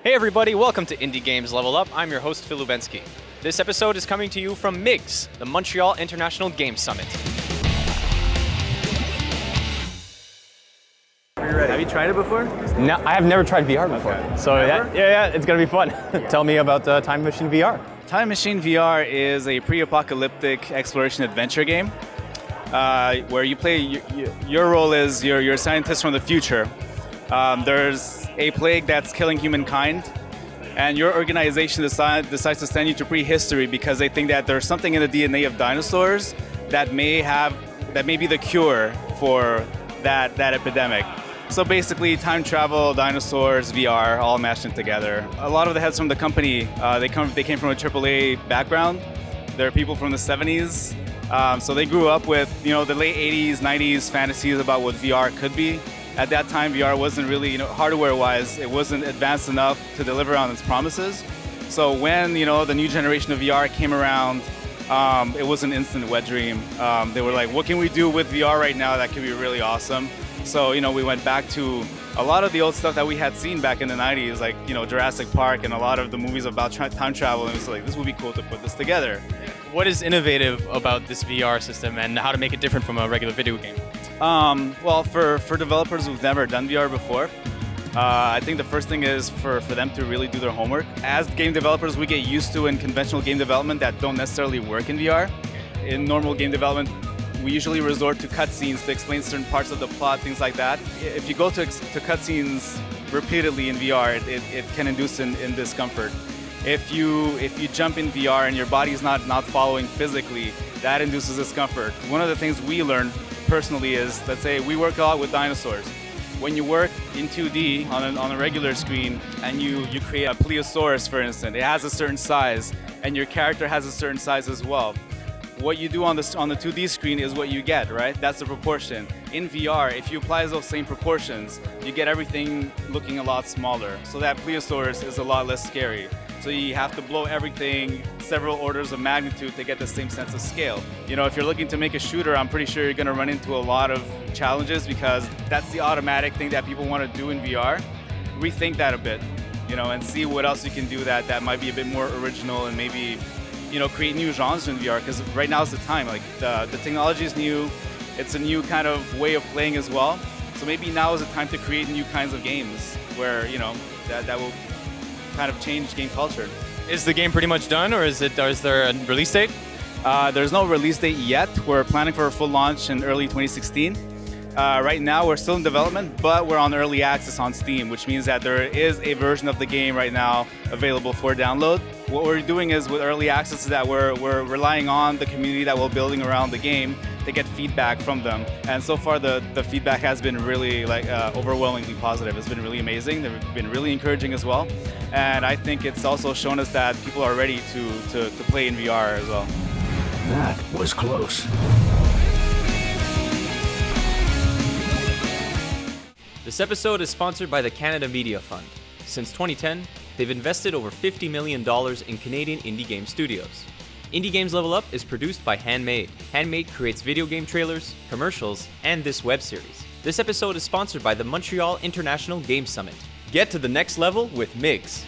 Hey everybody, welcome to Indie Games Level Up. I'm your host, Phil Lubensky. This episode is coming to you from MIGS, the Montreal International Game Summit. Are you ready? Have you tried it before? No, I have never tried VR before. Okay. So yeah, it's gonna be fun. Tell me about Time Machine VR. Time Machine VR is a pre-apocalyptic exploration adventure game where you play. Your role is you're a scientist from the future. There's a plague that's killing humankind, and your organization decides to send you to prehistory because they think that there's something in the DNA of dinosaurs that may be the cure for that epidemic. So basically, time travel, dinosaurs, VR, all mashed in together. A lot of the heads from the company, they came from a AAA background. They're people from the 70s. So they grew up with, the late 80s, 90s fantasies about what VR could be. At that time, VR wasn't really, hardware-wise, it wasn't advanced enough to deliver on its promises. So when, the new generation of VR came around, it was an instant wet dream. They were like, what can we do with VR right now that could be really awesome? So, we went back to a lot of the old stuff that we had seen back in the 90s, like, Jurassic Park and a lot of the movies about time travel. And it was like, this would be cool to put this together. What is innovative about this VR system and how to make it different from a regular video game? Well, for developers who've never done VR before, I think the first thing is for them to really do their homework. As game developers, we get used to in conventional game development that don't necessarily work in VR. In normal game development, we usually resort to cutscenes to explain certain parts of the plot, things like that. If you go to cutscenes repeatedly in VR, it can induce in discomfort. If you jump in VR and your body's not following physically, that induces discomfort. One of the things we learned personally is, let's say we work a lot with dinosaurs. When you work in 2D on a regular screen and you create a plesiosaurus, for instance, it has a certain size and your character has a certain size as well. What you do on the 2D screen is what you get, right? That's the proportion. In VR, if you apply those same proportions, you get everything looking a lot smaller. So that plesiosaurus is a lot less scary. So you have to blow everything several orders of magnitude to get the same sense of scale. If you're looking to make a shooter, I'm pretty sure you're going to run into a lot of challenges because that's the automatic thing that people want to do in VR. Rethink that a bit, and see what else you can do that might be a bit more original and maybe, create new genres in VR, because right now is the time. Like the technology is new, it's a new kind of way of playing as well. So maybe now is the time to create new kinds of games where, that will kind of change game culture. Is the game pretty much done, or is there a release date? There's no release date yet. We're planning for a full launch in early 2016. Right now, we're still in development, but we're on early access on Steam, which means that there is a version of the game right now available for download. What we're doing is with early access is that we're relying on the community that we're building around the game to get feedback from them. And so far, the feedback has been really overwhelmingly positive. It's been really amazing. They've been really encouraging as well. And I think it's also shown us that people are ready to play in VR as well. That was close. This episode is sponsored by the Canada Media Fund. Since 2010, they've invested over $50 million in Canadian indie game studios. Indie Games Level Up is produced by Handmade. Handmade creates video game trailers, commercials, and this web series. This episode is sponsored by the Montreal International Game Summit. Get to the next level with MIGS.